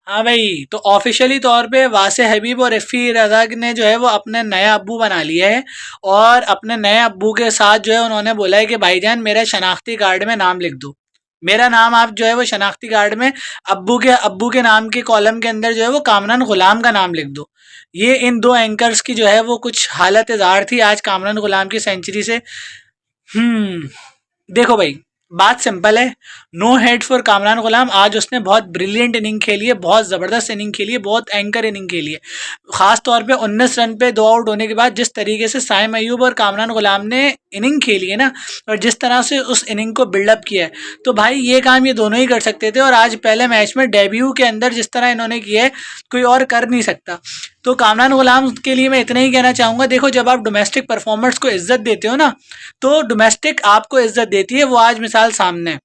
हाँ भाई, तो ऑफिशियली तौर पे वासे हबीब और इफ़ी रज़ा ने जो है वो अपने नए अब्बू बना लिया है। और अपने नए अब्बू के साथ जो है उन्होंने बोला है कि भाईजान मेरे शनाख्ती कार्ड में नाम लिख दो। मेरा नाम आप जो है वो शनाख्ती कार्ड में अब्बू के नाम के कॉलम के अंदर जो है वो कामरान गुलाम का नाम लिख दो। ये इन दो एंकर्स की जो है वो कुछ हालत ज़ार थी आज कामरान गुलाम की सेंचुरी से। हम्म देखो भाई, बात सिंपल है। नो हेड फॉर कामरान गुलाम। आज उसने बहुत ब्रिलियंट इनिंग खेली है, बहुत ज़बरदस्त इनिंग खेली है, बहुत एंकर इनिंग खेली है। खास तौर पे 19 रन पे 2 आउट होने के बाद जिस तरीके से साइम अयूब और कामरान गुलाम ने इनिंग खेली है ना, और जिस तरह से उस इनिंग को बिल्डअप किया है, तो भाई ये काम ये दोनों ही कर सकते थे। और आज पहले मैच में डेब्यू के अंदर जिस तरह इन्होंने किया है, कोई और कर नहीं सकता। तो कामरान गुलाम के लिए मैं इतना ही कहना चाहूँगा, देखो जब आप डोमेस्टिक परफॉर्मर्स को इज्जत देते हो ना, तो डोमेस्टिक आपको इज्जत देती है। वो आज मिसाल सामने है।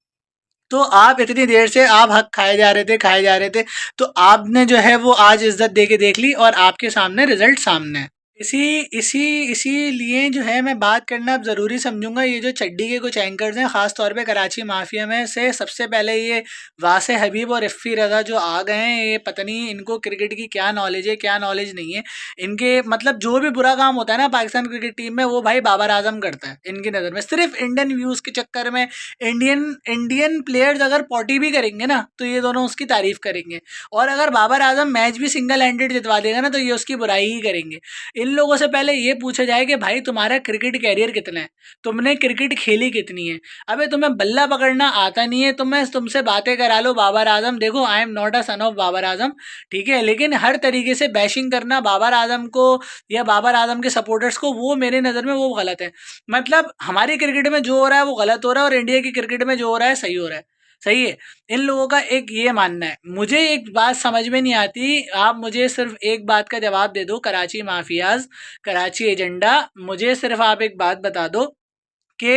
तो आप इतनी देर से आप हक खाए जा रहे थे, तो आपने जो है वो आज इज्जत दे के देख ली और आपके सामने रिजल्ट सामने है। इसी इसी इसीलिए जो है मैं बात करना अब ज़रूरी समझूंगा। ये जो चड्डी के कुछ एंकर्स हैं, ख़ास तौर पे कराची माफिया में से सबसे पहले ये वासे हबीब और इफ़ी रज़ा जो आ गए हैं, ये पता नहीं इनको क्रिकेट की क्या नॉलेज है, क्या नॉलेज नहीं है इनके। मतलब जो भी बुरा काम होता है ना पाकिस्तान क्रिकेट टीम में, वो भाई बाबर आजम करता है इनकी नज़र में। सिर्फ इंडियन व्यूज़ के चक्कर में इंडियन इंडियन प्लेयर्स अगर पॉटी भी करेंगे ना, तो ये दोनों उसकी तारीफ करेंगे। और अगर बाबर आजम मैच भी सिंगल हैंडेड जितवा देगा ना, तो ये उसकी बुराई ही करेंगे। इन लोगों से पहले ये पूछा जाए कि भाई तुम्हारा क्रिकेट कैरियर कितना है, तुमने क्रिकेट खेली कितनी है। अबे तुम्हें बल्ला पकड़ना आता नहीं है, तुम्हें तुमसे बातें करा लो बाबर आजम। देखो I am not a son of Babar Azam, ठीक है, लेकिन हर तरीके से बैशिंग करना बाबर आजम को या बाबर आजम के सपोर्टर्स को, वो मेरे नज़र में वो गलत है। मतलब हमारी क्रिकेट में जो हो रहा है वो गलत हो रहा है, और इंडिया की क्रिकेट में जो हो रहा है सही हो रहा है। सही है। इन लोगों का एक ये मानना है। मुझे एक बात समझ में नहीं आती, आप मुझे सिर्फ एक बात का जवाब दे दो, कराची माफियाज, कराची एजेंडा, मुझे सिर्फ आप एक बात बता दो कि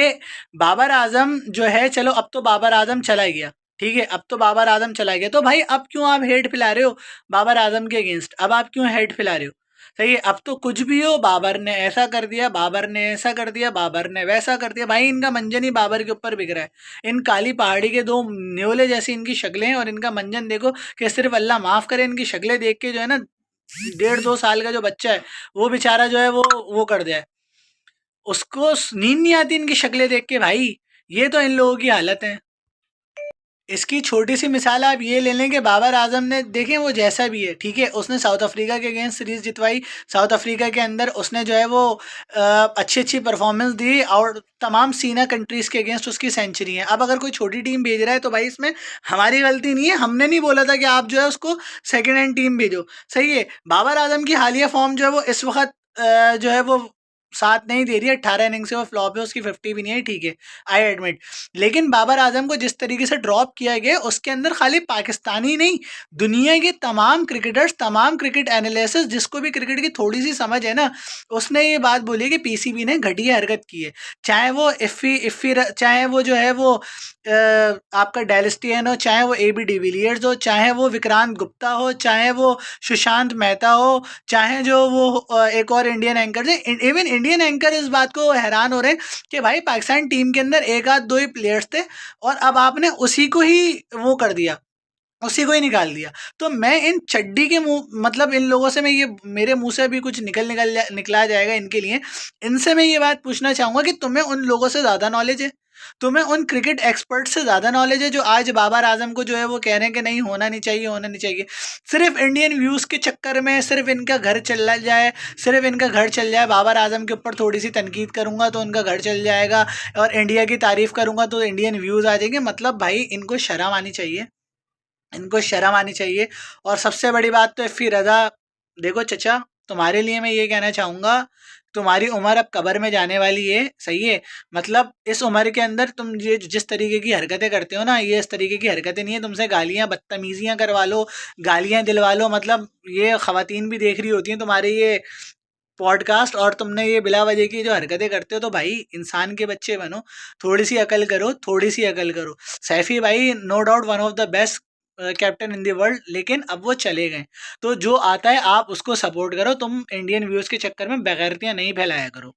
बाबर आजम जो है, चलो अब तो बाबर आजम चला गया, ठीक है, अब तो बाबर आजम चला गया, तो भाई अब क्यों आप हेट फैला रहे हो बाबर आजम के अगेंस्ट? अब आप क्यों हेट फैला रहे हो? सही है, अब तो कुछ भी हो, बाबर ने ऐसा कर दिया, बाबर ने ऐसा कर दिया, बाबर ने वैसा कर दिया। भाई इनका मंजन ही बाबर के ऊपर बिक रहा है। इन काली पहाड़ी के दो न्योले जैसी इनकी शक्लें हैं, और इनका मंजन देखो कि सिर्फ अल्लाह माफ़ करे, इनकी शक्लें देख के जो है ना, 1.5-2 साल का जो बच्चा है वो बेचारा जो है वो कर दिया है, उसको नींद नहीं आती इनकी शक्लें देख के। भाई ये तो इन लोगों की हालत है। इसकी छोटी सी मिसाल आप ये ले लें कि बाबर आजम ने, देखें वो जैसा भी है, ठीक है, उसने साउथ अफ्रीका के अगेंस्ट सीरीज जितवाई, साउथ अफ्रीका के अंदर उसने जो है वो अच्छी अच्छी परफॉर्मेंस दी, और तमाम सीना कंट्रीज़ के अगेंस्ट उसकी सेंचुरी है। अब अगर कोई छोटी टीम भेज रहा है तो भाई इसमें हमारी गलती नहीं है, हमने नहीं बोला था कि आप जो है उसको सेकेंड हैंड टीम भेजो। सही है, बाबर आजम की हालिया फॉर्म जो है वो इस वक्त जो है वो साथ नहीं दे रही है। 18 इनिंग से वो फ्लॉप है, उसकी 50 भी नहीं है, ठीक है, आई एडमिट। लेकिन बाबर आजम को जिस तरीके से ड्रॉप किया गया, उसके अंदर खाली पाकिस्तानी नहीं, दुनिया के तमाम क्रिकेटर्स, तमाम क्रिकेट एनालिसिस, जिसको भी क्रिकेट की थोड़ी सी समझ है ना, उसने ये बात बोली है कि पीसीबी ने घटिया हरकत की है। चाहे वो चाहे वो जो है वो आपका डेलस्टियन हो, चाहे वो ए बी डिविलियर्स हो, चाहे वो विक्रांत गुप्ता हो, चाहे वो सुशांत मेहता हो, चाहे जो वो एक और इंडियन एंकर है। इवन इंडियन एंकर इस बात को हैरान हो रहे हैं कि भाई पाकिस्तान टीम के अंदर एक आध दो ही प्लेयर्स थे, और अब आपने उसी को ही वो कर दिया, उसी को ही निकाल दिया। तो मैं इन चड्डी के मुंह, मतलब इन लोगों से मैं ये, मेरे मुंह से भी कुछ निकला जाएगा इनके लिए, इनसे मैं ये बात पूछना चाहूँगा कि तुम्हें उन लोगों से ज़्यादा नॉलेज है, तुम्हें उन क्रिकेट एक्सपर्ट से ज़्यादा नॉलेज है जो आज बाबर आजम को जो है वो कह रहे हैं कि नहीं होना नहीं चाहिए, होना नहीं चाहिए। सिर्फ इंडियन व्यूज़ के चक्कर में सिर्फ इनका घर चल जाए, सिर्फ इनका घर चल जाए, बाबर आजम के ऊपर थोड़ी सी तनकीद करूँगा तो उनका घर चल जाएगा, और इंडिया की तारीफ़ करूँगा तो इंडियन व्यूज़ आ जाएंगे। मतलब भाई इनको शर्म आनी चाहिए, इनको शर्म आनी चाहिए। और सबसे बड़ी बात तो इफ़ी रज़ा, देखो चचा, तुम्हारे लिए मैं ये कहना चाहूँगा, तुम्हारी उम्र अब कब्र में जाने वाली है, सही है। मतलब इस उम्र के अंदर तुम ये जिस तरीके की हरकतें करते हो ना, ये इस तरीके की हरकतें नहीं है। तुमसे गालियाँ बदतमीज़ियाँ करवा लो, गालियाँ दिलवा लो, मतलब ये ख़वातीन भी देख रही होती हैं तुम्हारे ये पॉडकास्ट, और तुमने ये बिला वजह की जो हरकतें करते हो, तो भाई इंसान के बच्चे बनो, थोड़ी सी अकल करो, थोड़ी सी अकल करो। सैफी भाई no doubt one of the best captain in the world, लेकिन अब वो चले गए। तो जो आता है आप उसको सपोर्ट करो, तुम इंडियन व्यूज़ के चक्कर में बेगैरतियाँ नहीं फैलाया करो।